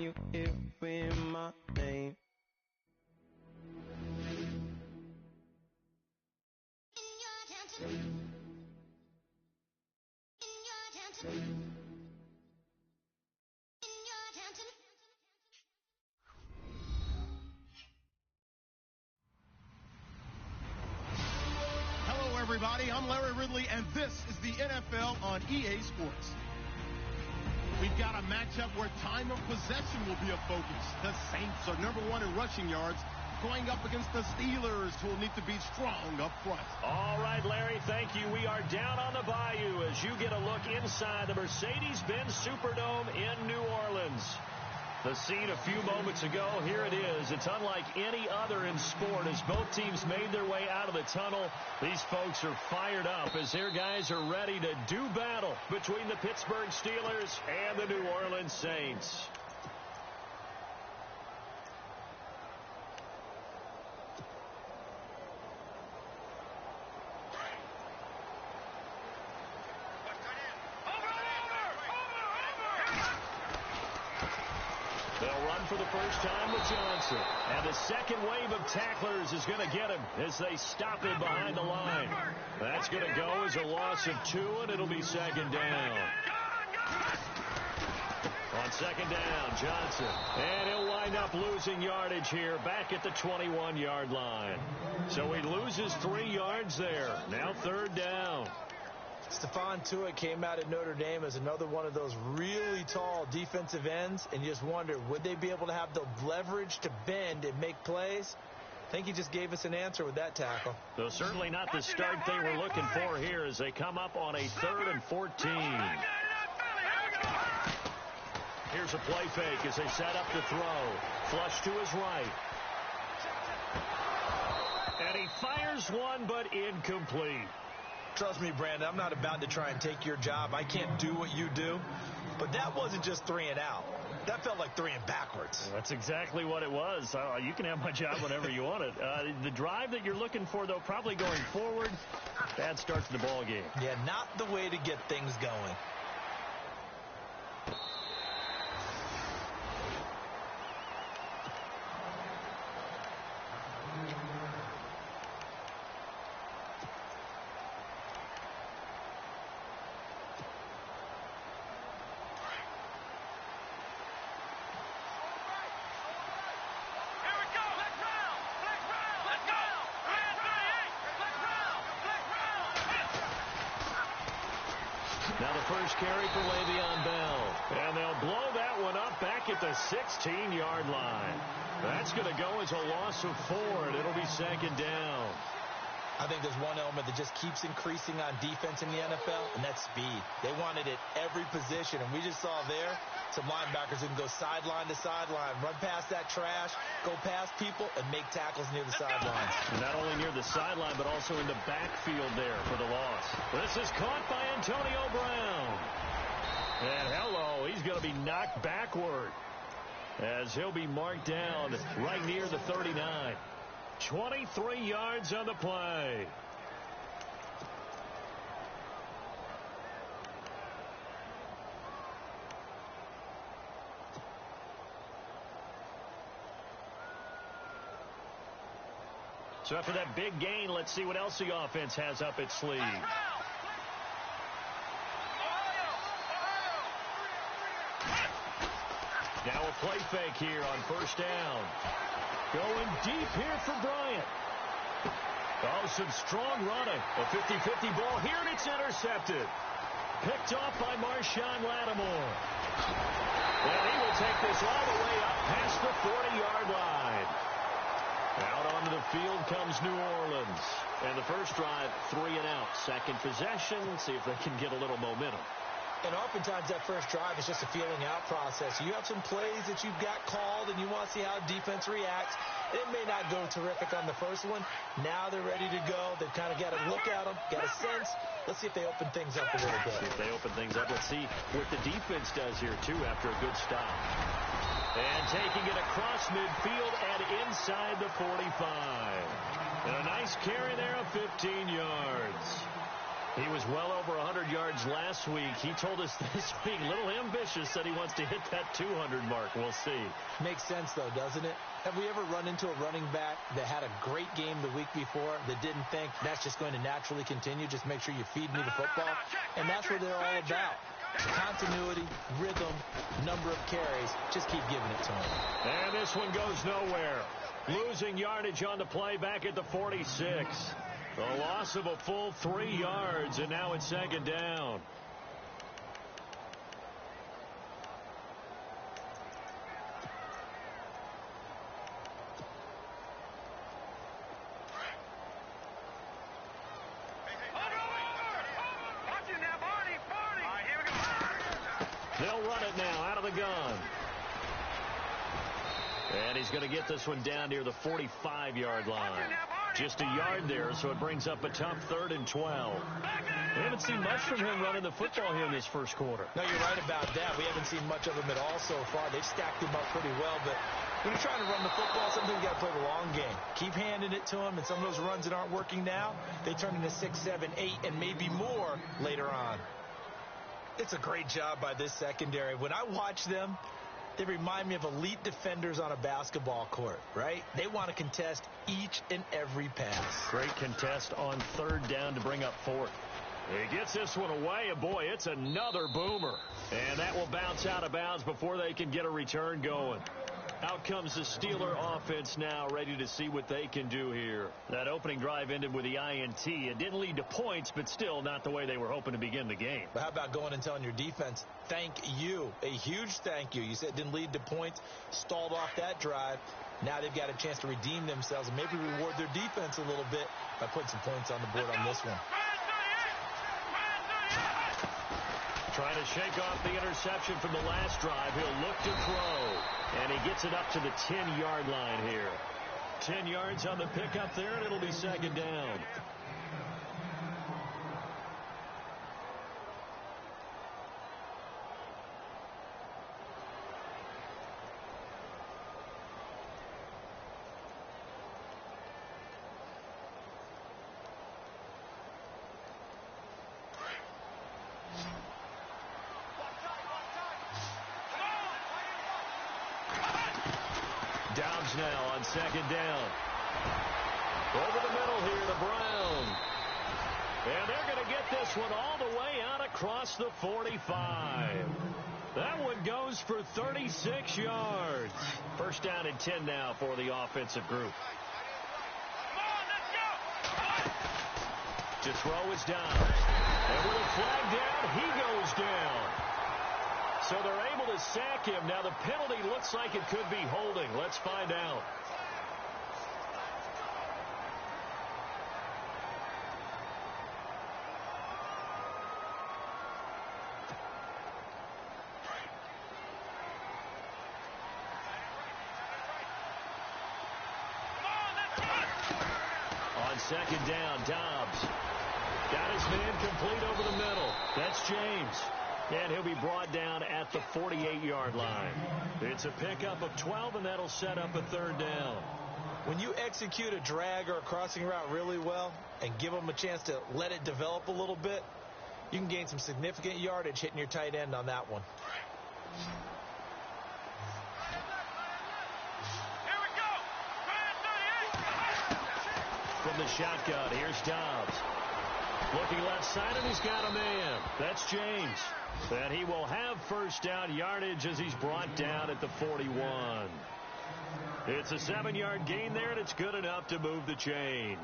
you hearing my name. Hello, everybody. I'm Larry Ridley, and this is the NFL on EA Sports. We've got a matchup where time of possession will be a focus. The Saints are #1 in rushing yards, going up against the Steelers, who will need to be strong up front. All right, Larry, thank you. We are down on the bayou as you get a look inside the Mercedes-Benz Superdome in New Orleans. The scene a few moments ago, here it is. It's unlike any other in sport as both teams made their way out of the tunnel. These folks are fired up as their guys are ready to do battle between the Pittsburgh Steelers and the New Orleans Saints. They'll run for the first time with Johnson. And the second wave of tacklers is going to get him as they stop him behind the line. That's going to go as a loss of 2, and it'll be second down. On second down, Johnson. And he'll wind up losing yardage here back at the 21-yard line. So he loses 3 yards there. Now third down. Stephon Tuitt came out of Notre Dame as another one of those really tall defensive ends, and you just wonder, would they be able to have the leverage to bend and make plays? I think he just gave us an answer with that tackle. So certainly not the start they were looking for here as they come up on a 3rd and 14. Here's a play fake as they set up the throw. Flush to his right. And he fires one, but incomplete. Trust me, Brandon, I'm not about to try and take your job. I can't do what you do. But that wasn't just 3 and out. That felt like 3 and backwards. That's exactly what it was. You can have my job whenever you want it. The drive that you're looking for, though, probably going forward, bad start to the ball game. Yeah, not the way to get things going. Now the first carry for Le'Veon Bell. And they'll blow that one up back at the 16-yard line. That's going to go as a loss of 4, and it'll be second down. I think there's one element that just keeps increasing on defense in the NFL, and that's speed. They want it at every position, and we just saw there some linebackers who can go sideline to sideline, run past that trash, go past people, and make tackles near the sidelines. Not only near the sideline, but also in the backfield there for the loss. This is caught by Antonio Brown. And hello, he's going to be knocked backward as he'll be marked down right near the 39. 23 yards on the play. So after that big gain, let's see what else the offense has up its sleeve. Now a play fake here on first down. Going deep here for Bryant. Oh, some strong running. A 50-50 ball here, and it's intercepted. Picked off by Marshawn Lattimore. And he will take this all the way up past the 40-yard line. Out onto the field comes New Orleans. And the first drive, 3 and out. Second possession, see if they can get a little momentum. And oftentimes that first drive is just a feeling out process. You have some plays that you've got called, and you want to see how defense reacts. It may not go terrific on the first one. Now they're ready to go. They've kind of got to look at them, got a sense. Let's see if they open things up a little bit. See if they open things up. Let's see what the defense does here, too, after a good stop. And taking it across midfield and inside the 45. And a nice carry there of 15 yards. He was well over 100 yards last week. He told us this week, a little ambitious, said he wants to hit that 200 mark. We'll see. Makes sense, though, doesn't it? Have we ever run into a running back that had a great game the week before that didn't think that's just going to naturally continue? Just make sure you feed me the football. And that's what they're all about. Continuity, rhythm, number of carries. Just keep giving it to him. And this one goes nowhere. Losing yardage on the play back at the 46. A loss of a full 3 yards, and now it's second down. They'll run it now out of the gun. And he's going to get this one down near the 45-yard line. Just a yard there, so it brings up a tough 3rd and 12. We haven't seen much from him running the football here in this first quarter. No, you're right about that. We haven't seen much of him at all so far. They've stacked him up pretty well, but when you're trying to run the football, sometimes you got to play the long game. Keep handing it to him, and some of those runs that aren't working now, they turn into 6, 7, 8, and maybe more later on. It's a great job by this secondary. When I watch them, they remind me of elite defenders on a basketball court, right? They want to contest each and every pass. Great contest on 3rd down to bring up 4th. He gets this one away, and boy, it's another boomer. And that will bounce out of bounds before they can get a return going. Out comes the Steeler offense now, ready to see what they can do here. That opening drive ended with the INT. It didn't lead to points, but still not the way they were hoping to begin the game. But how about going and telling your defense, thank you, a huge thank you. You said it didn't lead to points, stalled off that drive. Now they've got a chance to redeem themselves and maybe reward their defense a little bit by putting some points on the board on this one. Trying to shake off the interception from the last drive. He'll look to throw. And he gets it up to the 10-yard line here. 10 yards on the pickup there, and it'll be second down. Dobbs now on second down. Over the middle here to Brown. And they're going to get this one all the way out across the 45. That one goes for 36 yards. First down and 10 now for the offensive group. To throw is down. And with a flag down, he goes down. So they're able to sack him. Now the penalty looks like it could be holding. Let's find out. On second down, Dobbs got his man complete over the middle. That's James. And he'll be brought down at the 48-yard line. It's a pickup of 12, and that'll set up a 3rd down. When you execute a drag or a crossing route really well and give them a chance to let it develop a little bit, you can gain some significant yardage hitting your tight end on that one. From the shotgun, here's Dobbs. Looking left side, and he's got a man. That's James. And he will have first down yardage as he's brought down at the 41. It's a 7-yard gain there, and it's good enough to move the chains.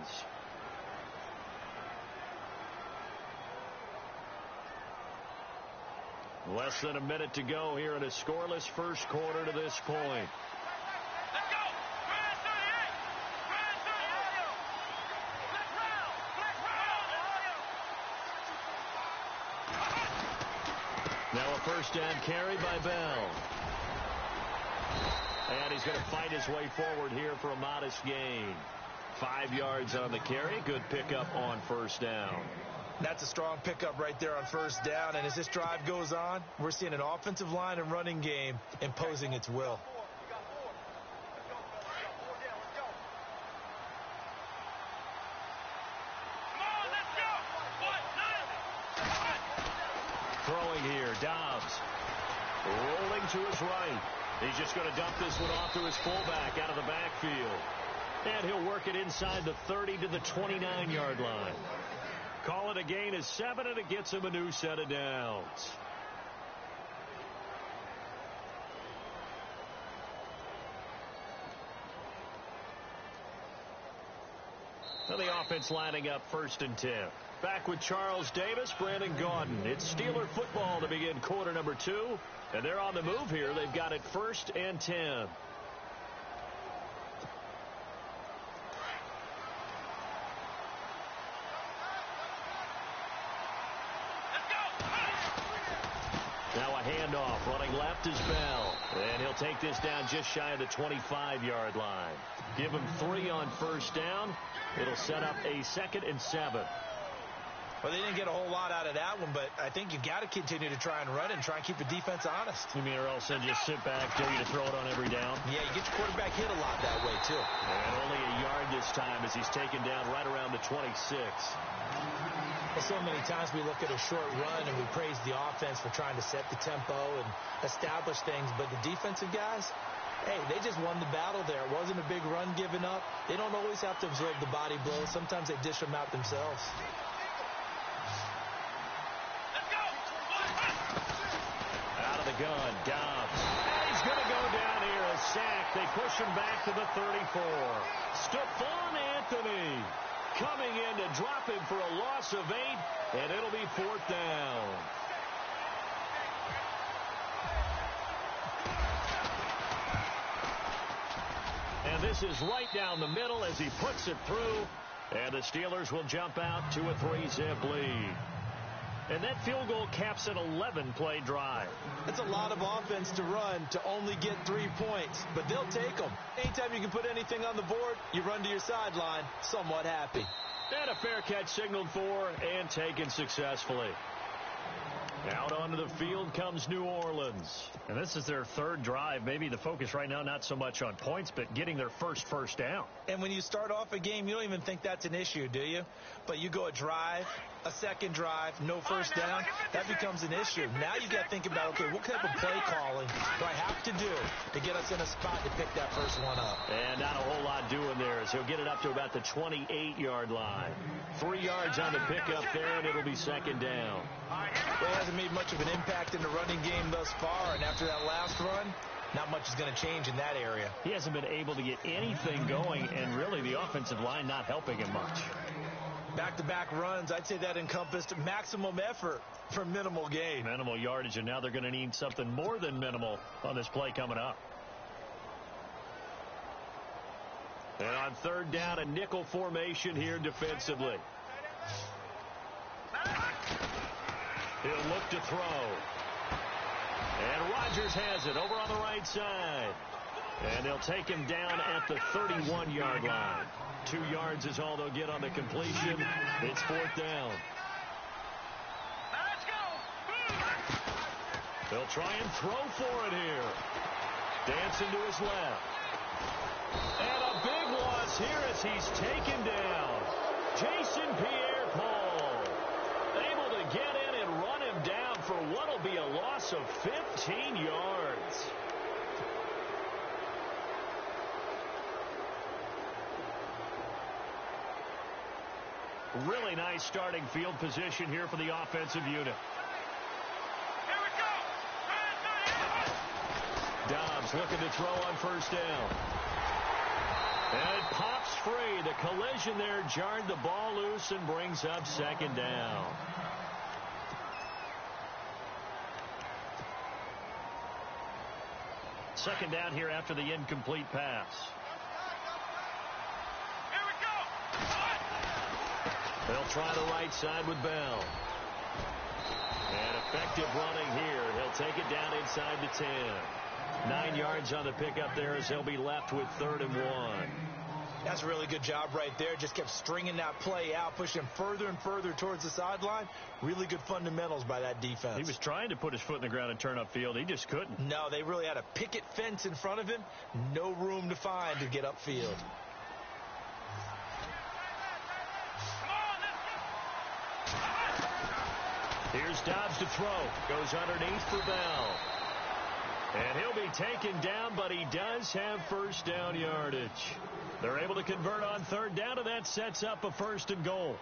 Less than a minute to go here in a scoreless first quarter to this point. Now a first down carry by Bell. And he's going to fight his way forward here for a modest gain. 5 yards on the carry. Good pickup on first down. That's a strong pickup right there on first down. And as this drive goes on, we're seeing an offensive line and running game imposing its will. to his right. He's just going to dump this one off to his fullback out of the backfield. And he'll work it inside the 30 to the 29-yard line. Call it a gain of 7, and it gets him a new set of downs. So the offense lining up 1st and 10. Back with Charles Davis, Brandon Gaudin. It's Steeler football to begin quarter number 2. And they're on the move here. They've got it 1st and 10. Now a handoff. Running left is Bell. And he'll take this down just shy of the 25-yard line. Give him 3 on 1st down. It'll set up a 2nd and 7. Well, they didn't get a whole lot out of that one, but I think you got to continue to try and run and try and keep the defense honest. You mean or else they'll just sit back, dare you to throw it on every down? Yeah, you get your quarterback hit a lot that way, too. And only a yard this time as he's taken down right around the 26. Well, so many times we look at a short run and we praise the offense for trying to set the tempo and establish things, but the defensive guys, hey, they just won the battle there. It wasn't a big run given up. They don't always have to absorb the body blows. Sometimes they dish them out themselves. Out of the gun, Dobbs. And he's going to go down here, a sack. They push him back to the 34. Stephon Anthony coming in to drop him for a loss of 8, and it'll be 4th down. And this is right down the middle as he puts it through, and the Steelers will jump out to a 3-zip lead. And that field goal caps an 11-play drive. That's a lot of offense to run to only get 3 points, but they'll take them. Anytime you can put anything on the board, you run to your sideline somewhat happy. And a fair catch signaled for and taken successfully. Out onto the field comes New Orleans. And this is their 3rd drive. Maybe the focus right now not so much on points, but getting their first down. And when you start off a game, you don't even think that's an issue, do you? But you go a drive, a 2nd drive, no first down, that becomes an issue. Now you got to think about, okay, what type of play calling do I have to do to get us in a spot to pick that first one up? And not a whole lot doing there as he'll get it up to about the 28-yard line. 3 yards on the pickup there, and it'll be 2nd down. Well, he hasn't made much of an impact in the running game thus far, and after that last run, not much is going to change in that area. He hasn't been able to get anything going, and really the offensive line not helping him much. Back-to-back runs, I'd say that encompassed maximum effort for minimal gain. Minimal yardage, and now they're going to need something more than minimal on this play coming up. And on 3rd down, a nickel formation here defensively. He'll look to throw. And Rodgers has it over on the right side. And they'll take him down at the 31-yard line. 2 yards is all they'll get on the completion. It's 4th down. They'll try and throw for it here. Dancing to his left. And a big loss here as he's taken down. Jason Pierre-Paul able to get in and run him down for what will be a loss of 15 yards. Really nice starting field position here for the offensive unit. Dobbs looking to throw on 1st down. And it pops free. The collision there jarred the ball loose and brings up 2nd down. Second down here after the incomplete pass. They'll try the right side with Bell. And effective running here. He'll take it down inside the 10. 9 yards on the pickup there as they'll be left with 3rd and 1. That's a really good job right there. Just kept stringing that play out, pushing further and further towards the sideline. Really good fundamentals by that defense. He was trying to put his foot in the ground and turn upfield. He just couldn't. No, they really had a picket fence in front of him. No room to find to get upfield. Here's Dobbs to throw. Goes underneath for Bell. And he'll be taken down, but he does have first down yardage. They're able to convert on third down, and that sets up a first and goal.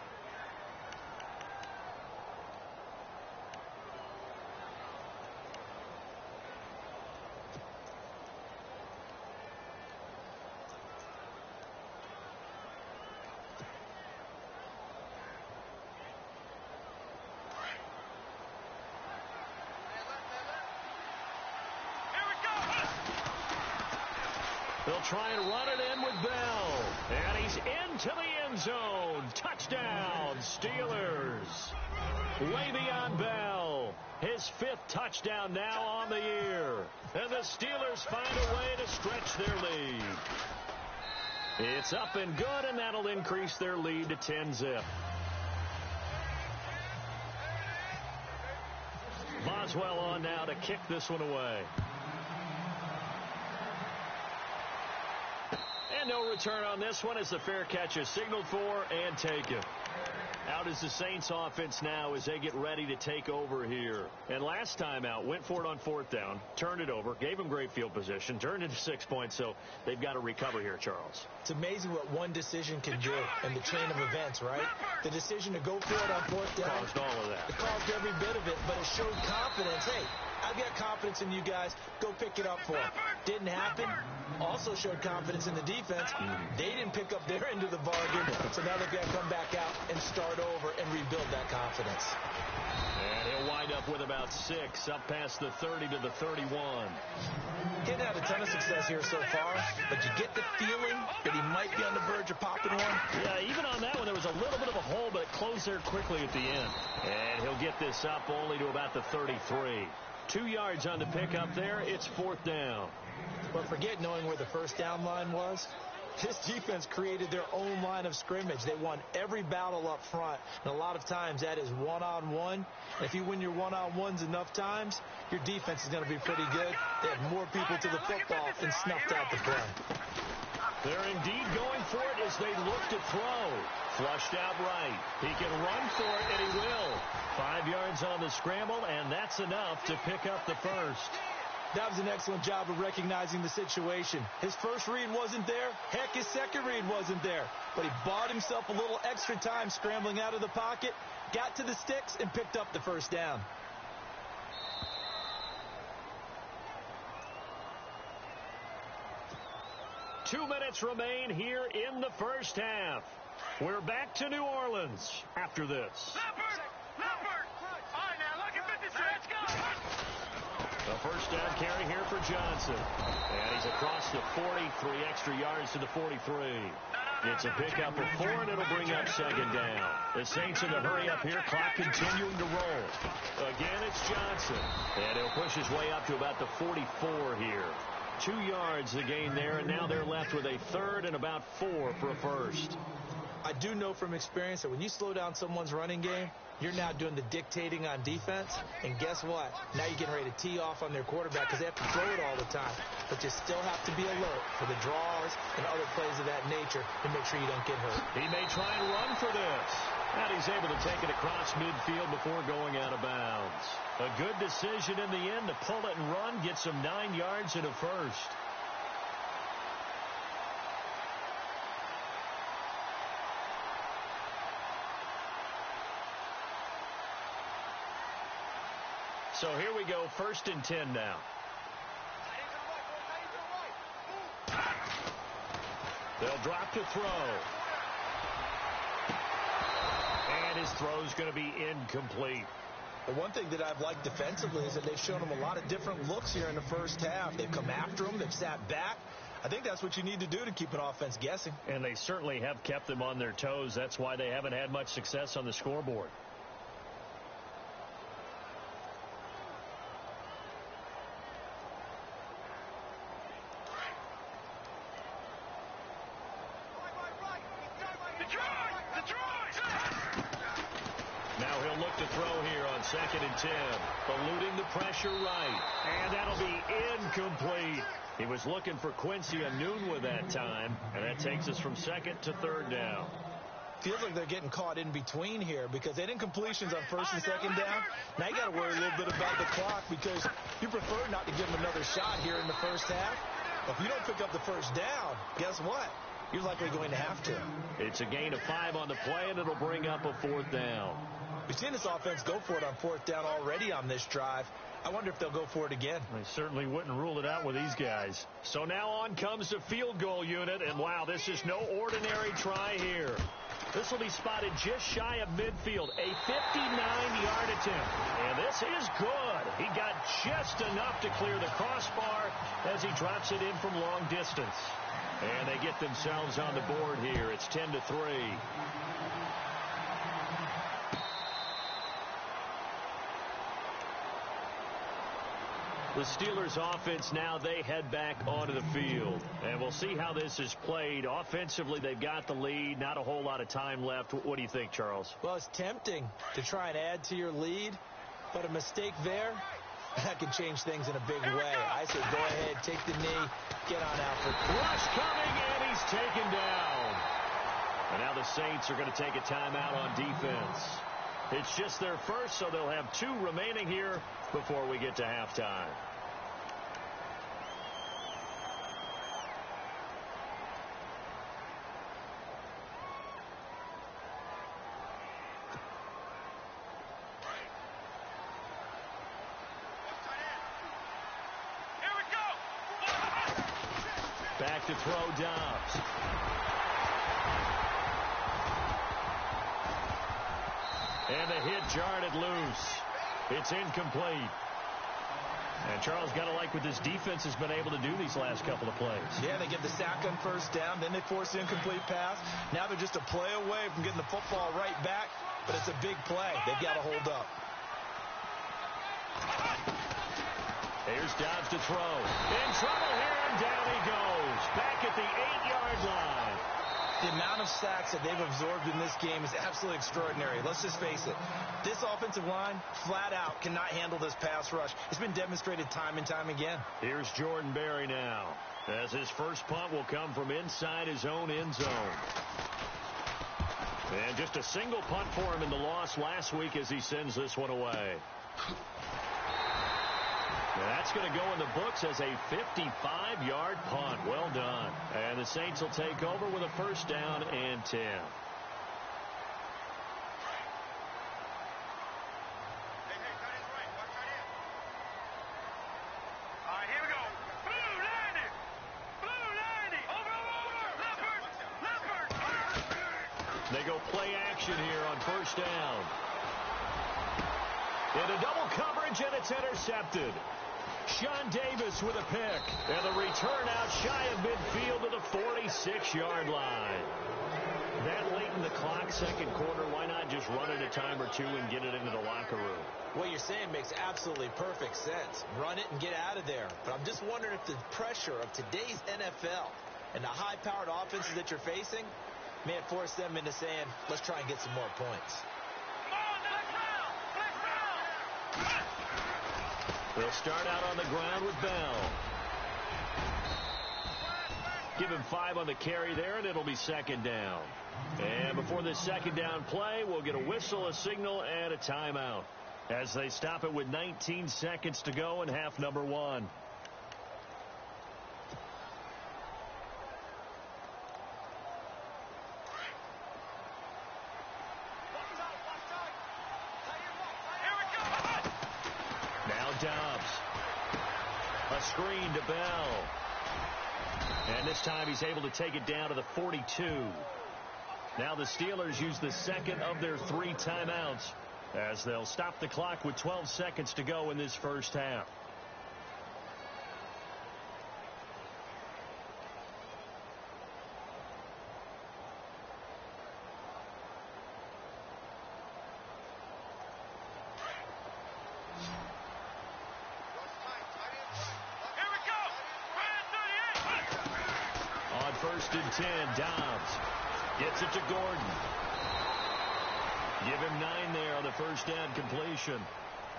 They'll try and run it in with Bell. And he's into the end zone. Touchdown, Steelers. Le'Veon Bell, his 5th touchdown now on the year. And the Steelers find a way to stretch their lead. It's up and good, and that'll increase their lead to 10-zip. Boswell on now to kick this one away. And no return on this one as the fair catch is signaled for and taken. Out is the Saints offense now as they get ready to take over here. And last time out, went for it on 4th down, turned it over, gave them great field position, turned into 6 points, so they've got to recover here, Charles. It's amazing what one decision can do in the chain of events, right? The decision to go for it on 4th down. Caused all of that. It caused every bit of it, but it showed confidence. Hey, I've got confidence in you guys. Go pick it up for them. Didn't happen. Also showed confidence in the defense. They didn't pick up their end of the bargain, so now they've got to come back out and start over and rebuild that confidence. And he'll wind up with about 6 up past the 30 to the 31. He had a ton of success here so far, but you get the feeling that he might be on the verge of popping one. Yeah, even on that one, there was a little bit of a hole, but it closed there quickly at the end. And he'll get this up only to about the 33. 2 yards on the pickup there. It's 4th down. But forget knowing where the first down line was. This defense created their own line of scrimmage. They won every battle up front, and a lot of times that is one-on-one. And if you win your one-on-ones enough times, your defense is going to be pretty good. They have more people to the football and snuffed out the play. They're indeed going for it as they look to throw. Flushed out right. He can run for it, and he will. 5 yards on the scramble, and that's enough to pick up the first. That was an excellent job of recognizing the situation. His first read wasn't there. Heck, his second read wasn't there. But he bought himself a little extra time scrambling out of the pocket, got to the sticks, and picked up the first down. Two minutes remain here in the first half. We're back to New Orleans after this. Leopard! All right, now, look at 56. Let's go! The first down carry here for Johnson. And he's across the 40, 3 extra yards to the 43. It's a pickup of 4, and it'll bring up 2nd down. The Saints in a hurry up here, clock continuing to roll. Again, it's Johnson. And he'll push his way up to about the 44 here. 2 yards the gain there, and now they're left with a 3rd and about 4 for a first. I do know from experience that when you slow down someone's running game, you're now doing the dictating on defense, and guess what? Now you're getting ready to tee off on their quarterback because they have to throw it all the time. But you still have to be alert for the draws and other plays of that nature to make sure you don't get hurt. He may try and run for this. And he's able to take it across midfield before going out of bounds. A good decision in the end to pull it and run, get some 9 yards and a first. So here we go, 1st and 10 now. They'll drop to throw. And his throw's going to be incomplete. But one thing that I've liked defensively is that they've shown him a lot of different looks here in the first half. They've come after him. They've sat back. I think that's what you need to do to keep an offense guessing. And they certainly have kept them on their toes. That's why they haven't had much success on the scoreboard. Now he'll look to throw here on 2nd and 10. Eluding the pressure right. And that'll be incomplete. He was looking for Quincy Anunwa that time. And that takes us from 2nd to 3rd down. Feels like they're getting caught in between here because they didn't completions on first and second down. Now you got to worry a little bit about the clock because you prefer not to give them another shot here in the first half. But if you don't pick up the first down, guess what? You're likely going to have to. It's a gain of 5 on the play, and it'll bring up a 4th down. We've seen this offense go for it on 4th down already on this drive. I wonder if they'll go for it again. They certainly wouldn't rule it out with these guys. So now on comes the field goal unit, and wow, this is no ordinary try here. This will be spotted just shy of midfield, a 59-yard attempt. And this is good. He got just enough to clear the crossbar as he drops it in from long distance. And they get themselves on the board here. It's 10-3. The Steelers offense now, they head back onto the field. And we'll see how this is played. Offensively, they've got the lead. Not a whole lot of time left. What do you think, Charles? Well, it's tempting to try and add to your lead. But a mistake there, that can change things in a big way. I say go ahead, take the knee, get on out for rush coming, and he's taken down. And now the Saints are going to take a timeout on defense. It's just their first, so they'll have 2 remaining here before we get to halftime. Back to throw, Dobbs. And the hit jarred it loose. It's incomplete. And Charles, got to like what this defense has been able to do these last couple of plays. Yeah, they get the sack on first down, then they force the incomplete pass. Now they're just a play away from getting the football right back, but it's a big play. They've got to hold up. Here's Dobbs to throw. In trouble here, and down he goes. Back at the 8-yard line. The amount of sacks that they've absorbed in this game is absolutely extraordinary. Let's just face it. This offensive line, flat out, cannot handle this pass rush. It's been demonstrated time and time again. Here's Jordan Berry now, as his first punt will come from inside his own end zone. And just a single punt for him in the loss last week as he sends this one away. That's going to go in the books as a 55-yard punt. Well done. And the Saints will take over with a first down and 10. They go play action here on first down. Into double coverage, and it's intercepted. Sean Davis with a pick. And the return out shy of midfield to the 46-yard line. That late in the clock, second quarter, why not just run it a time or two and get it into the locker room? What you're saying makes absolutely perfect sense. Run it and get out of there. But I'm just wondering if the pressure of today's NFL and the high-powered offenses that you're facing may have forced them into saying, let's try and get some more points. They'll start out on the ground with Bell. Give him 5 on the carry there, and it'll be second down. And before this second down play, we'll get a whistle, a signal, and a timeout as they stop it with 19 seconds to go in half number 1. Dobbs. A screen to Bell. And this time he's able to take it down to the 42. Now the Steelers use the second of their 3 timeouts as they'll stop the clock with 12 seconds to go in this first half. First and 10, Dobbs gets it to Gordon. Give him 9 there on the first down completion.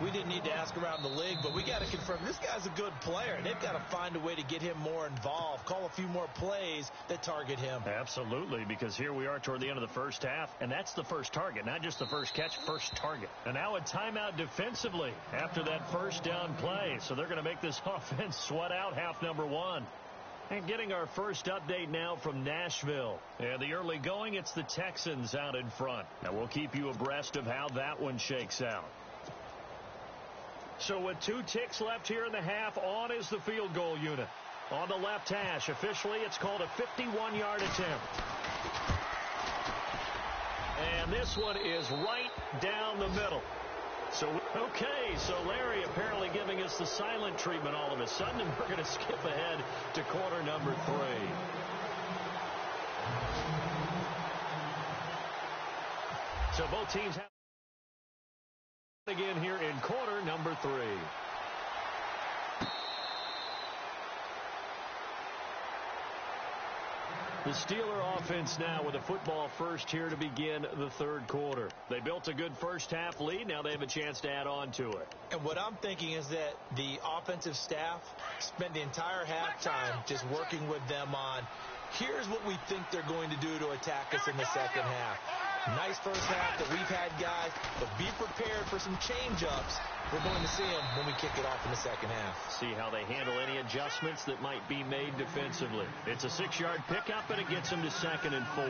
We didn't need to ask around the league, but we got to confirm this guy's a good player. They've got to find a way to get him more involved, call a few more plays that target him. Absolutely, because here we are toward the end of the first half, and that's the first target, not just the first catch, first target. And now a timeout defensively after that first down play. So they're going to make this offense sweat out half number one. And getting our first update now from Nashville. And the early going, it's the Texans out in front. Now we'll keep you abreast of how that one shakes out. So with 2 ticks left here in the half, on is the field goal unit. On the left hash, officially it's called a 51-yard attempt. And this one is right down the middle. So, okay, so Larry apparently giving us the silent treatment all of a sudden, and we're going to skip ahead to quarter number 3. So both teams have again here in quarter number 3. The Steeler offense now with a football first here to begin the third quarter. They built a good first half lead. Now they have a chance to add on to it. And what I'm thinking is that the offensive staff spent the entire halftime just working with them on, here's what we think they're going to do to attack us in the second half. Nice first half that we've had, guys, but be prepared for some change-ups. We're going to see them when we kick it off in the second half. See how they handle any adjustments that might be made defensively. It's a 6-yard pickup, and it gets them to 2nd and 4.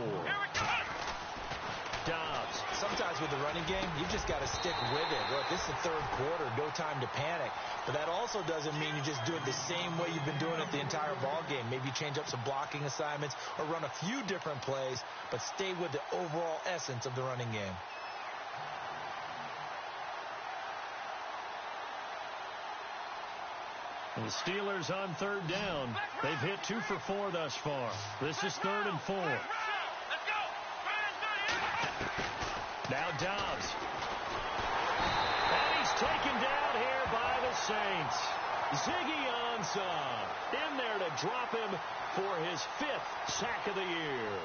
Dobbs. Sometimes with the running game, you've just got to stick with it. Look, this is the third quarter, no time to panic. But that also doesn't mean you just do it the same way you've been doing it the entire ball game. Maybe change up some blocking assignments or run a few different plays, but stay with the overall essence of the running game. And the Steelers on 3rd down. They've hit 2 for 4 thus far. This is 3rd and 4. Now Dobbs. And he's taken down here by the Saints. Ziggy Ansah in there to drop him for his 5th sack of the year.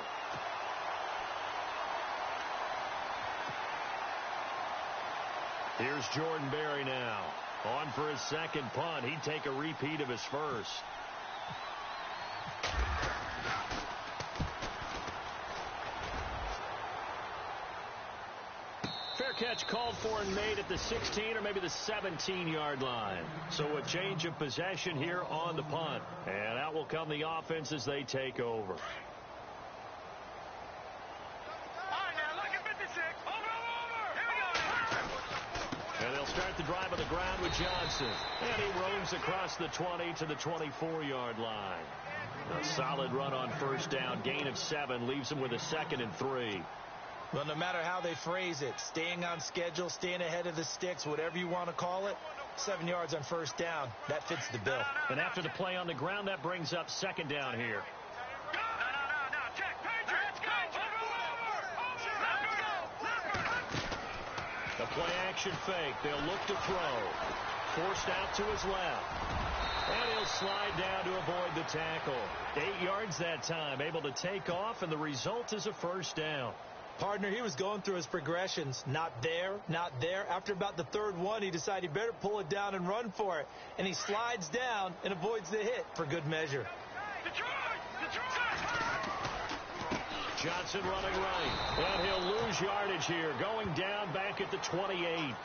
Here's Jordan Berry now. On for his second punt. He'd take a repeat of his first. Fair catch called for and made at the 16 or maybe the 17-yard line. So a change of possession here on the punt. And out will come the offense as they take over. All right, now look at 56. Over. Here we go. And they'll start the drive on the ground with Johnson. And he roams across the 20 to the 24-yard line. A solid run on first down. Gain of 7 leaves him with a 2nd and 3. Well, no matter how they phrase it, staying on schedule, staying ahead of the sticks, whatever you want to call it, 7 yards on first down, that fits the bill. And after the play on the ground, that brings up 2nd down here. No. Check. Patriots, go. Over. The play action fake. They'll look to throw. Forced out to his left. And he'll slide down to avoid the tackle. 8 yards that time. Able to take off, and the result is a first down. Partner, he was going through his progressions. Not there. After about the 3rd one, he decided he better pull it down and run for it. And he slides down and avoids the hit for good measure. Johnson running right. And he'll lose yardage here. Going down back at the 28.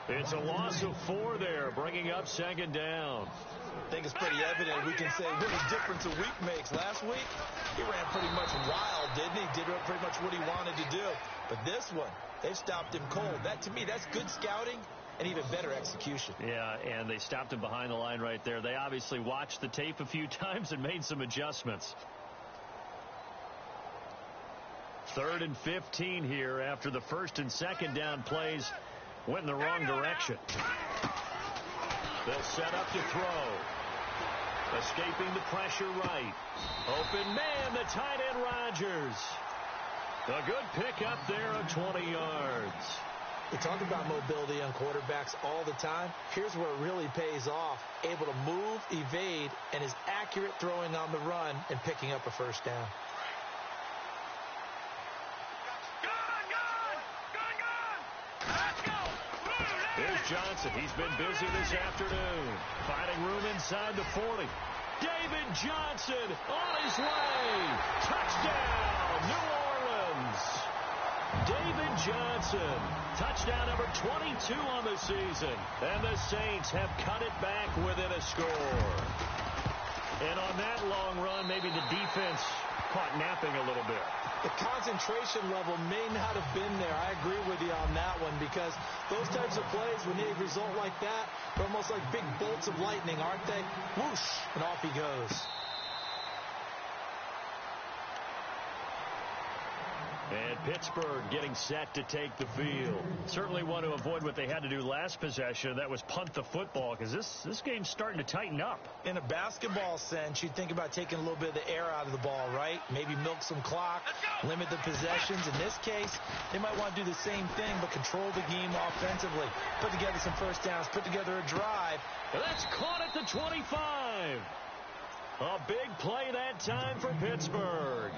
It's a loss of 4 there, bringing up 2nd down. I think it's pretty evident. We can say what a difference a week makes. Last week, he ran pretty much wild, didn't he? Did pretty much what he wanted to do. But this one, they've stopped him cold. That, to me, that's good scouting and even better execution. Yeah, and they stopped him behind the line right there. They obviously watched the tape a few times and made some adjustments. 3rd and 15 here after the 1st and 2nd down plays went in the wrong direction. They'll set up to throw. Escaping the pressure right. Open man, the tight end Rodgers. A good pick up there on 20 yards. We talk about mobility on quarterbacks all the time. Here's where it really pays off. Able to move, evade, and is accurate throwing on the run and picking up a first down. Here's Johnson. He's been busy this afternoon. Finding room inside the 40. David Johnson on his way. Touchdown, New Orleans. David Johnson, touchdown number 22 on the season. And the Saints have cut it back within a score. And on that long run, maybe the defense caught napping a little bit. The concentration level may not have been there. I agree with you on that one, because those types of plays, when they result like that, they're almost like big bolts of lightning, aren't they? Whoosh, and off he goes. And Pittsburgh getting set to take the field. Certainly want to avoid what they had to do last possession. That was punt the football, because this game's starting to tighten up. In a basketball sense, you'd think about taking a little bit of the air out of the ball, right? Maybe milk some clock, limit the possessions. In this case, they might want to do the same thing, but control the game offensively. Put together some first downs, put together a drive. That's caught at the 25. A big play that time for Pittsburgh.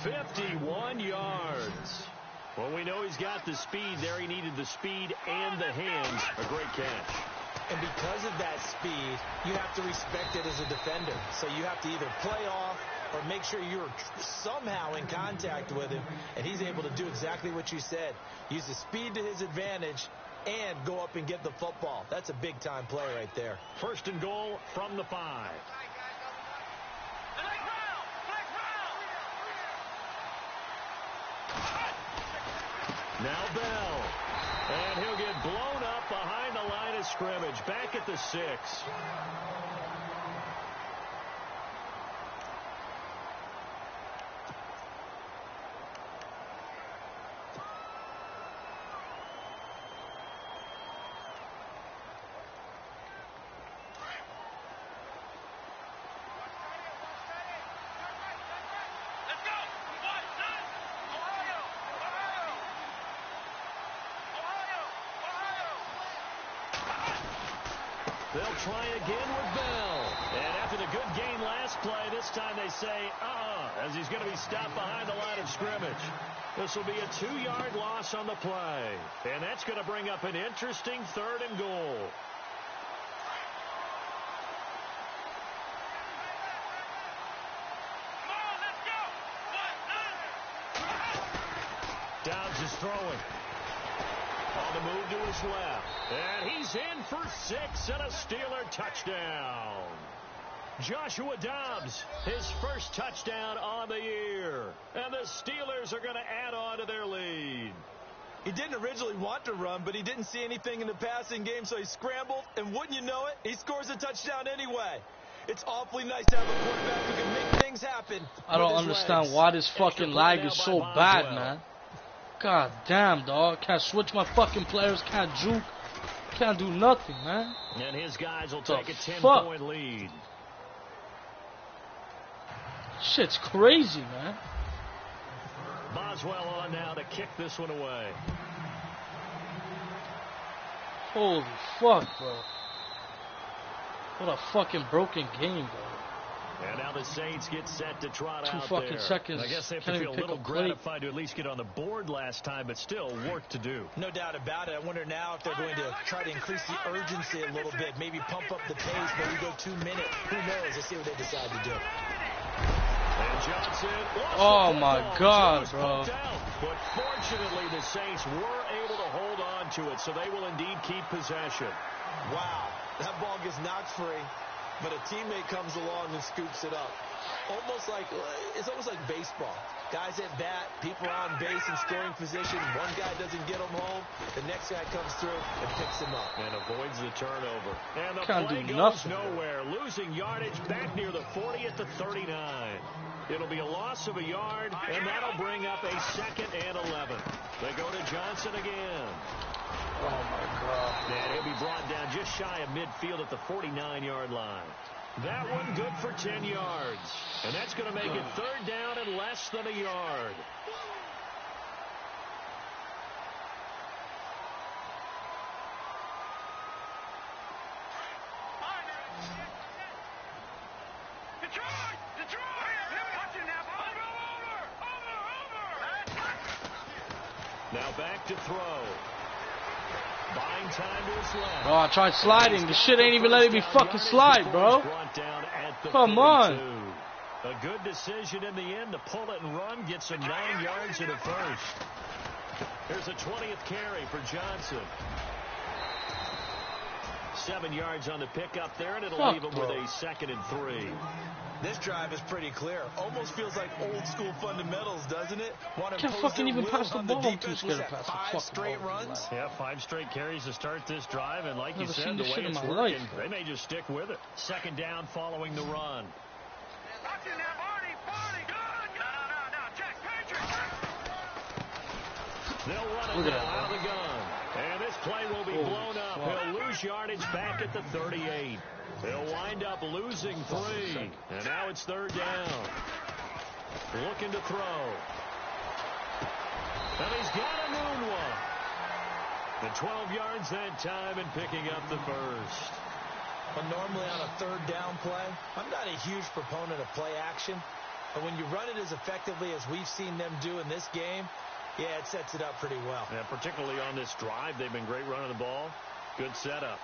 51 yards. Well, we know he's got the speed there. He needed the speed and the hands. A great catch. And because of that speed, you have to respect it as a defender. So you have to either play off or make sure you're somehow in contact with him. And he's able to do exactly what you said. Use the speed to his advantage and go up and get the football. That's a big-time play right there. First and goal from the 5. Now Bell. And he'll get blown up behind the line of scrimmage. Back at the 6. They'll try again with Bell. And after the good gain last play, this time they say, as he's going to be stopped behind the line of scrimmage. This will be a 2-yard loss on the play. And that's going to bring up an interesting 3rd and goal. Downs is throwing. On the move to his left. And he's in for 6 and a Steeler touchdown. Joshua Dobbs, his first touchdown on the year. And the Steelers are going to add on to their lead. He didn't originally want to run, but he didn't see anything in the passing game, so he scrambled. And wouldn't you know it, he scores a touchdown anyway. It's awfully nice to have a quarterback who can make things happen. I don't understand why this fucking lag is so bad, man. God damn, dog. Can't switch my fucking players. Can't juke. Can't do nothing, man. And his guys will take a 10-point lead. Shit's crazy, man. Boswell on now to kick this one away. Holy fuck, bro. What a fucking broken game, bro. And now the Saints get set to trot out there. 2 fucking seconds. I guess they have to feel a little gratified to at least get on the board last time, but still work to do. No doubt about it. I wonder now if they're going to try to increase the urgency a little bit, maybe pump up the pace, maybe go 2 minutes. Who knows? Let's see what they decide to do. And Johnson oh my God, bro. But fortunately, the Saints were able to hold on to it, so they will indeed keep possession. Wow, that ball gets knocked free, but a teammate comes along and scoops it up. It's almost like baseball. Guys at bat, people are on base in scoring position. One guy doesn't get them home. The next guy comes through and picks him up. And avoids the turnover. And the Can't play do goes nothing. nowhere. Losing yardage back near the 40 at the 39. It'll be a loss of a yard, and that'll bring up a 2nd and 11. They go to Johnson again. Oh, my God. And he'll be brought down just shy of midfield at the 49-yard line. That one good for 10 yards. And that's going to make it 3rd down and less than a yard. Now back to throw. Buying time to his left. Bro, I tried sliding. The shit ain't even letting me fucking slide, bro. Come on. A good decision in the end to pull it and run. Gets him 9 yards and a first. Here's a 20th carry for Johnson. 7 yards on the pickup there, and it'll leave him with a 2nd and 3. This drive is pretty clear. Almost feels like old school fundamentals, doesn't it? Can't fucking even pass the ball. I'm too scared to pass the fucking straight runs. Yeah, 5 straight carries to start this drive, and like you said, the way it's working, they may just stick with it. 2nd down following the run. They'll run it out of the gun. And this play will be blown up. He'll lose yardage back at the 38. They'll wind up losing 3. And now it's 3rd down. Looking to throw. And he's got a noon one. And 12 yards that time and picking up the first. Well, normally on a 3rd down play, I'm not a huge proponent of play action. But when you run it as effectively as we've seen them do in this game, yeah, it sets it up pretty well. Yeah, particularly on this drive. They've been great running the ball. Good setup.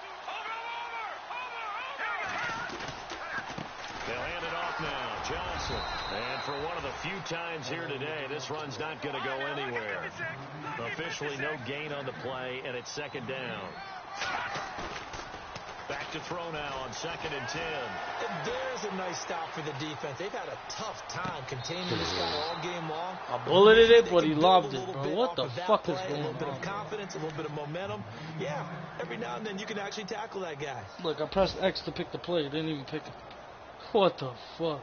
They'll hand it off now. Johnson. And for one of the few times here today, this run's not going to go anywhere. Officially no gain on the play, and it's 2nd down. Back to throw now on 2nd and 10. And there's a nice stop for the defense. They've had a tough time containing this guy all game long. I bulleted it, but he lobbed it, bro. What the fuck is going on? A little bit of confidence, a little bit of momentum. Yeah, every now and then you can actually tackle that guy. Look, I pressed X to pick the play. Didn't even pick it. What the fuck?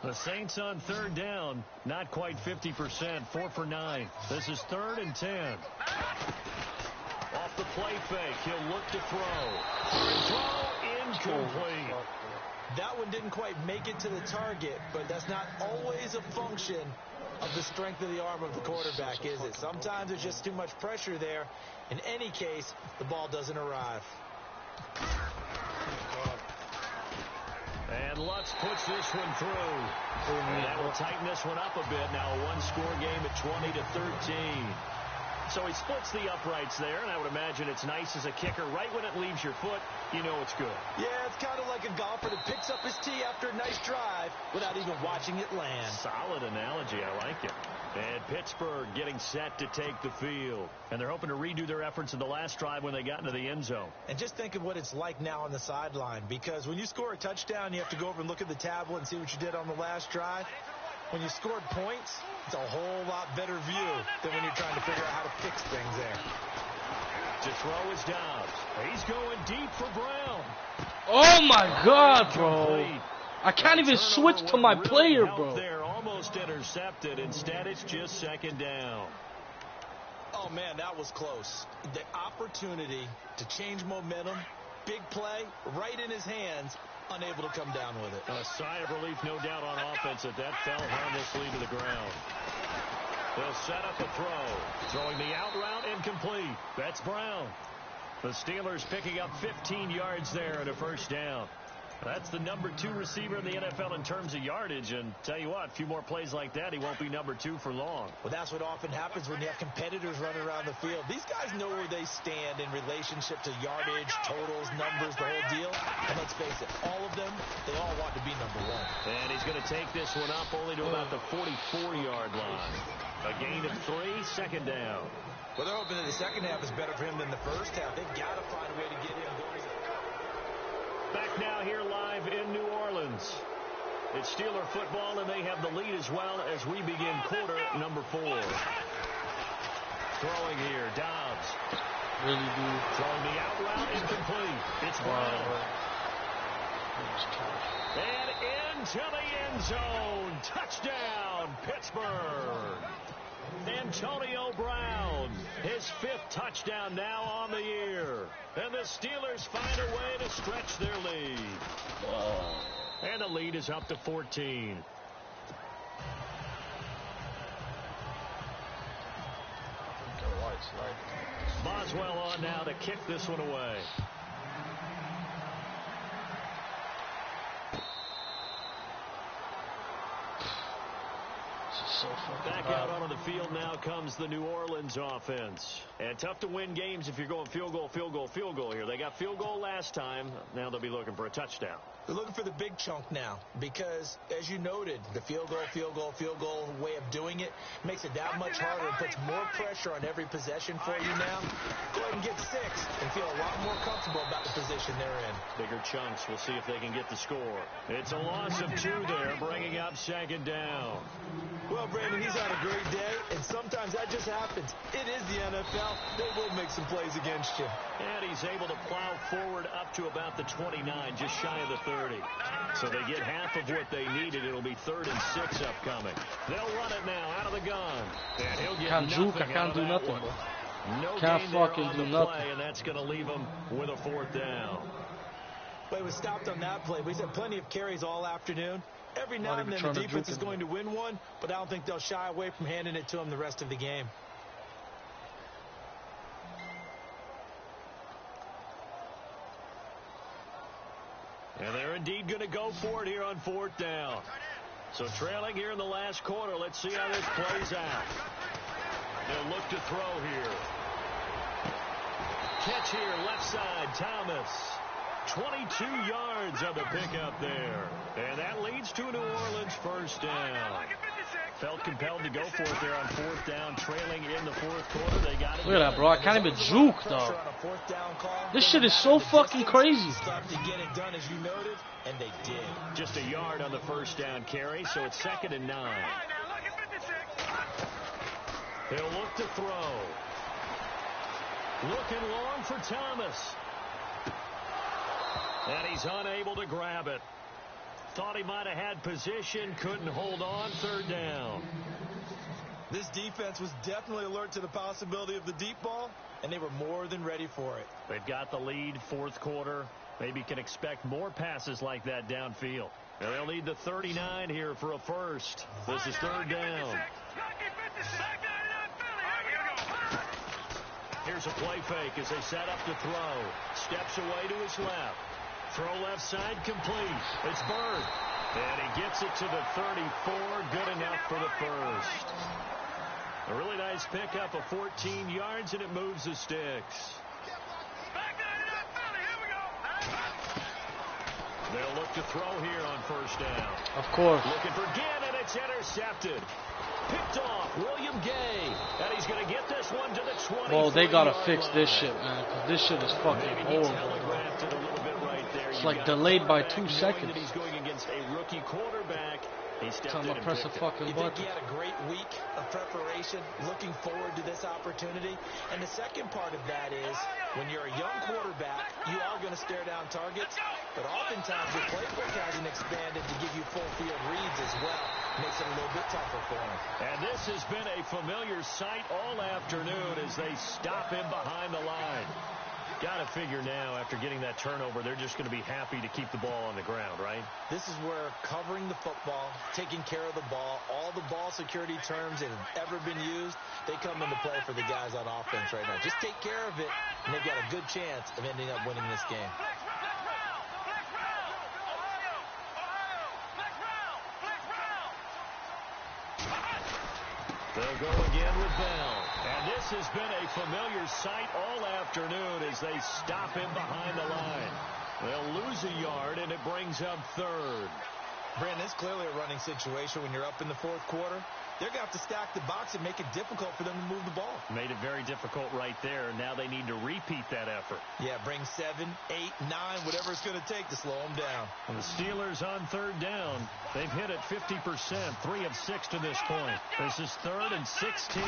The Saints on 3rd down. Not quite 50%. 4 for 9. This is 3rd and 10. Off the play fake, he'll look to throw. Throw incomplete. That one didn't quite make it to the target, but that's not always a function of the strength of the arm of the quarterback, is it? Sometimes there's just too much pressure there. In any case, the ball doesn't arrive. And Lutz puts this one through. And that will tighten this one up a bit. Now a one-score game at 20-13. So he splits the uprights there, and I would imagine it's nice as a kicker. Right when it leaves your foot, you know it's good. Yeah, it's kind of like a golfer that picks up his tee after a nice drive without even watching it land. Solid analogy. I like it. And Pittsburgh getting set to take the field. And they're hoping to redo their efforts in the last drive when they got into the end zone. And just think of what it's like now on the sideline, because when you score a touchdown, you have to go over and look at the tablet and see what you did on the last drive. When you scored points, it's a whole lot better view than when you're trying to figure out how to fix things there. To throw is Dobbs. He's going deep for Brown. Oh my God, bro. I can't even switch to my player, bro. They're almost intercepted. Instead, it's just 2nd down. Oh, man, that was close. The opportunity to change momentum, big play, right in his hands, unable to come down with it. A sigh of relief, no doubt, on offense that fell harmlessly to the ground. They'll set up a throw. Throwing the out route, incomplete. That's Brown. The Steelers picking up 15 yards there and a 1st down. That's the number 2 receiver in the NFL in terms of yardage. And tell you what, a few more plays like that, he won't be number 2 for long. Well, that's what often happens when you have competitors running around the field. These guys know where they stand in relationship to yardage, totals, numbers, the whole deal. And let's face it, all of them, they all want to be number 1. And he's going to take this one up only to about the 44-yard line. A gain of 3, 2nd down. Well, they're hoping that the second half is better for him than the first half. They've got to find a way to get him going. Back now here live in New Orleans. It's Steeler football, and they have the lead as well as we begin quarter number 4. Throwing here, Dobbs. Really do. Throwing the out route, incomplete. It's Brown. And into the end zone. Touchdown, Pittsburgh. Antonio Brown, his 5th touchdown now on the year. And the Steelers find a way to stretch their lead. And the lead is up to 14. Boswell on now to kick this one away. Back out onto the field now comes the New Orleans offense. And tough to win games if you're going field goal, field goal, field goal here. They got field goal last time. Now they'll be looking for a touchdown. They're looking for the big chunk now because, as you noted, the field goal way of doing it makes it that much harder and puts more pressure on every possession for you now. Go ahead and get 6 and feel a lot more comfortable about the position they're in. Bigger chunks. We'll see if they can get the score. It's a loss of 2 there, bringing up 2nd down. Well, Brandon, he's had a great day, and sometimes that just happens. It is the NFL. They will make some plays against you. And he's able to plow forward up to about the 29, just shy of the 30. So they get half of what they needed. It'll be 3rd and 6 upcoming. They'll run it now out of the gun. And he'll get Can't juke. I can't do nothing, bro. Can't fucking do nothing. And that's going to leave him with a 4th down. But he was stopped on that play. He's had plenty of carries all afternoon. Every now and then the defense is going to win one, but I don't think they'll shy away from handing it to him the rest of the game. And they're indeed going to go for it here on 4th down. So trailing here in the last quarter. Let's see how this plays out. They'll look to throw here. Catch here, left side, Thomas. 22 yards on the pickup there. And that leads to a New Orleans 1st down. Felt compelled to go for it there on 4th down, trailing in the 4th quarter. They got it. Look at that, bro. I can't even juke, though. This shit is so fucking crazy. To get it done, as you noted, and they did. Just a yard on the 1st down carry, so it's 2nd and 9. They'll look to throw. Looking long for Thomas. And he's unable to grab it. Thought he might have had position, couldn't hold on. 3rd down. This defense was definitely alert to the possibility of the deep ball, and they were more than ready for it. They've got the lead, 4th quarter. Maybe can expect more passes like that downfield. And they'll need the 39 here for a 1st. This is 3rd down. Here's a play fake as they set up to throw. Steps away to his left. Throw left side complete. It's Bird. And he gets it to the 34. Good enough for the 1st. A really nice pickup of 14 yards, and it moves the sticks. They'll look to throw here on 1st down. Of course. Looking for Ginn, and it's intercepted. Picked off William Gay. And he's going to get this one to the 20. Bro, they got to fix this shit, man. Because this shit is fucking horrible. It's like delayed by 2 seconds. He's going against a rookie quarterback. He stepped in and press a fucking You button. think he had a great week of preparation, looking forward to this opportunity? And the second part of that is, when you're a young quarterback, you are going to stare down targets, but oftentimes your playbook hasn't expanded to give you full field reads as well. Makes it a little bit tougher for him. And this has been a familiar sight all afternoon as they stop him behind the line. Got to figure now, after getting that turnover, they're just going to be happy to keep the ball on the ground, right? This is where covering the football, taking care of the ball, all the ball security terms that have ever been used, they come into play for the guys on offense right now. Just take care of it, and they've got a good chance of ending up winning this game. They'll go again with Bell. And this has been a familiar sight all afternoon as they stop him behind the line. They'll lose a yard, and it brings up 3rd. Brandon, it's clearly a running situation when you're up in the 4th quarter. They're going to have to stack the box and make it difficult for them to move the ball. Made it very difficult right there. Now they need to repeat that effort. Yeah, bring 7, 8, 9, whatever it's going to take to slow them down. And the Steelers on 3rd down. They've hit it 50%, 3 of 6 to this point. This is 3rd and 16.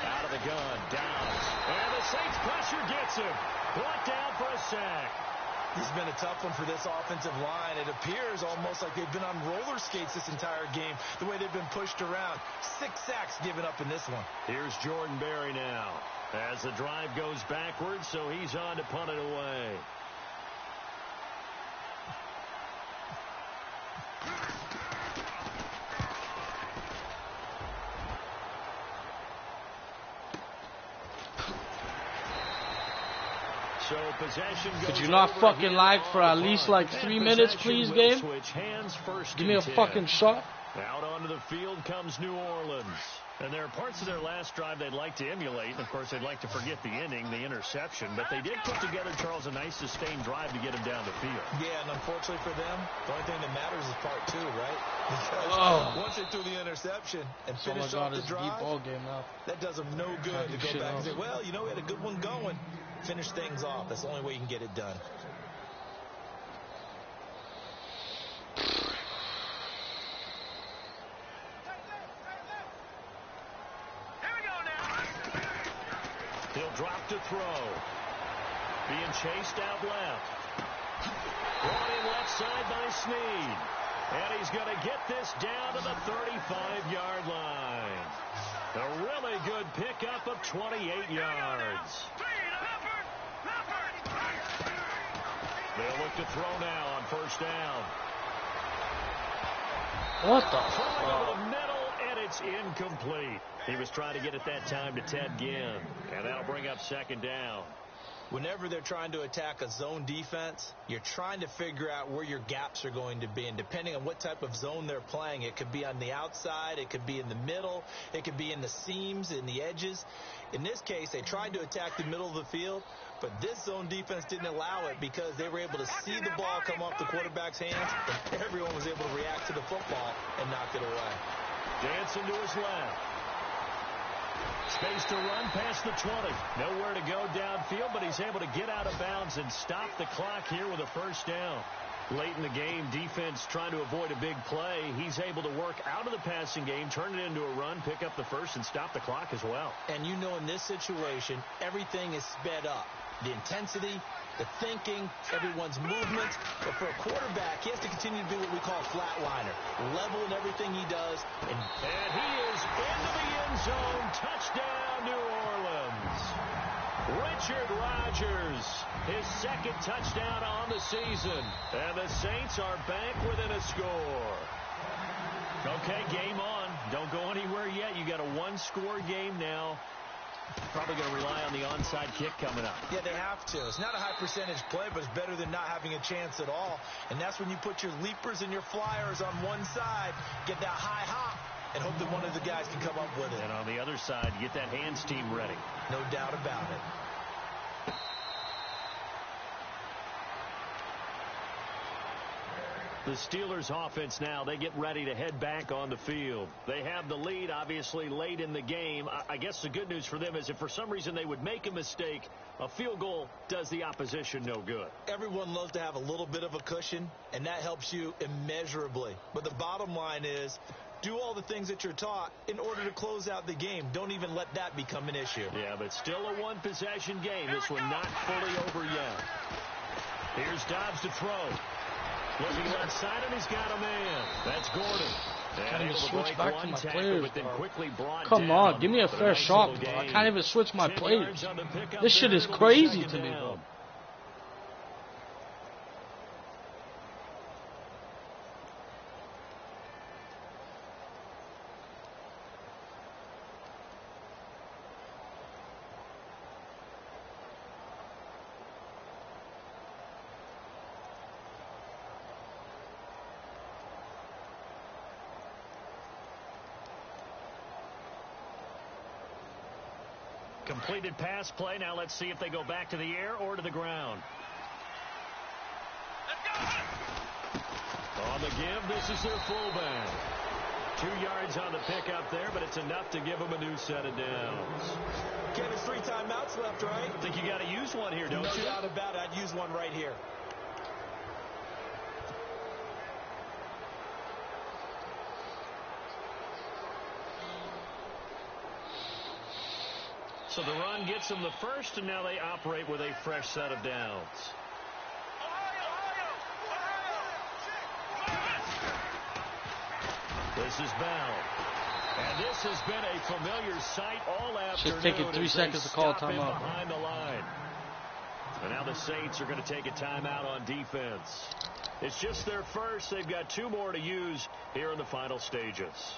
Out of the gun, Downs. And the Saints pressure gets him. Brought down for a sack. This has been a tough one for this offensive line. It appears almost like they've been on roller skates this entire game, the way they've been pushed around. 6 sacks given up in this one. Here's Jordan Berry now as the drive goes backwards, so he's on to punt it away. So possession goes. Could you not fucking lag for at least like 3 minutes, please, game? Switch hands, 1st Give me a and 10. fucking shot. Out onto the field comes New Orleans. And there are parts of their last drive they'd like to emulate. And, of course, they'd like to forget the inning, the interception. But they did put together, Charles, a nice sustained drive to get him down the field. Yeah, and unfortunately for them, the only thing that matters is part 2, right? Because once they threw the interception and finished off the drive, deep ball game now. That does them no good to go back and say, well, you know, we had a good one going. Finish things off. That's the only way you can get it done. He'll drop to throw. Being chased out left. Brought in left side by Snead. And he's going to get this down to the 35-yard line. A really good pickup of 28 yards. They'll look to throw now on first down. What the Throwing over fuck? the middle, and it's incomplete. He was trying to get it that time to Ted Ginn, and that'll bring up second down. Whenever they're trying to attack a zone defense, you're trying to figure out where your gaps are going to be. And depending on what type of zone they're playing, it could be on the outside, it could be in the middle, it could be in the seams, in the edges. In this case, they tried to attack the middle of the field, but this zone defense didn't allow it because they were able to see the ball come off the quarterback's hands, and everyone was able to react to the football and knock it away. Dancing to his left. Space to run past the 20. Nowhere to go downfield, but he's able to get out of bounds and stop the clock here with a first down. Late in the game, defense trying to avoid a big play. He's able to work out of the passing game, turn it into a run, pick up the first, and stop the clock as well. And you know in this situation, everything is sped up. The intensity, the thinking, everyone's movement. But for a quarterback, he has to continue to be what we call a flatliner. Level in everything he does. And he is into the end zone. Touchdown, New Orleans. Richard Rodgers, his second touchdown on the season. And the Saints are back within a score. Okay, game on. Don't go anywhere yet. You got a one-score game now. Probably going to rely on the onside kick coming up. Yeah, they have to. It's not a high percentage play, but it's better than not having a chance at all. And that's when you put your leapers and your flyers on one side, get that high hop, and hope that one of the guys can come up with it. And on the other side, get that hands team ready. No doubt about it. The Steelers offense now, they get ready to head back on the field. They have the lead, obviously, late in the game. I guess the good news for them is if for some reason they would make a mistake, a field goal does the opposition no good. Everyone loves to have a little bit of a cushion, and that helps you immeasurably. But the bottom line is, do all the things that you're taught in order to close out the game. Don't even let that become an issue. Yeah, but still a one-possession game. This one not fully over yet. Here's Dobbs to throw. Looking left side, and he's got a man. That's Gordon. Can't even switch back to my tackle, players, but then quickly brought Come down. on, give me a fair shot, bro. I can't even switch my players. This shit is crazy to me, bro. Completed pass play. Now let's see if they go back to the air or to the ground. On the give, this is their fullback. 2 yards on the pickup there, but it's enough to give them a new set of downs. Kevin, 3 timeouts left, right? I think you got to use one here, don't you? No doubt about it. I'd use one right here. So the run gets them the first, and now they operate with a fresh set of downs. This is Bell. And this has been a familiar sight all afternoon. Should take it 3 seconds to call timeout. Behind the line. And now the Saints are going to take a timeout on defense. It's just their first. They've got 2 more to use here in the final stages.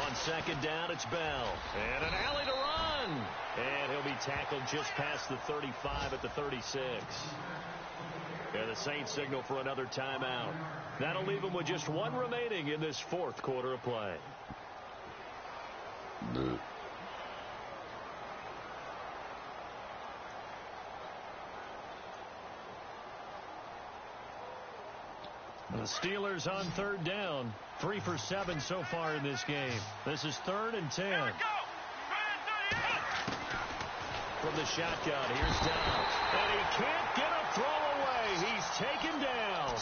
On second down, it's Bell. And an alley to run. And he'll be tackled just past the 35 at the 36. And the Saints signal for another timeout. That'll leave them with just one remaining in this fourth quarter of play. The Steelers on third down. 3 for 7 so far in this game. This is 3rd and 10. From the shotgun, here's Dobbs. And he can't get a throw away. He's taken down.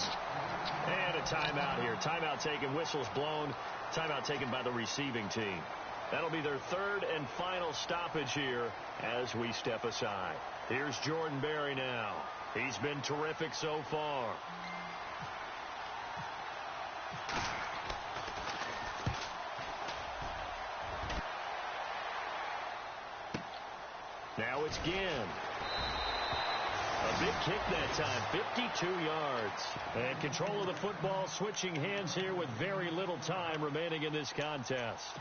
And a timeout here. Timeout taken, whistles blown. Timeout taken by the receiving team. That'll be their 3rd and final stoppage here as we step aside. Here's Jordan Berry now. He's been terrific so far. Now it's Ginn. A big kick that time, 52 yards. And control of the football switching hands here with very little time remaining in this contest.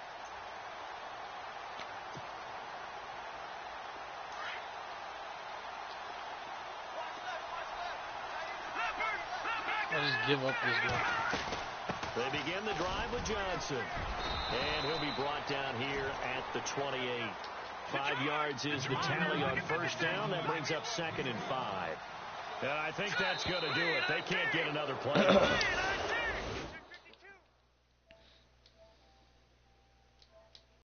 I'll just give up this one. They begin the drive with Johnson. And he'll be brought down here at the 28. 5 yards is the tally on first down. That brings up 2nd and 5. And I think that's going to do it. They can't get another play.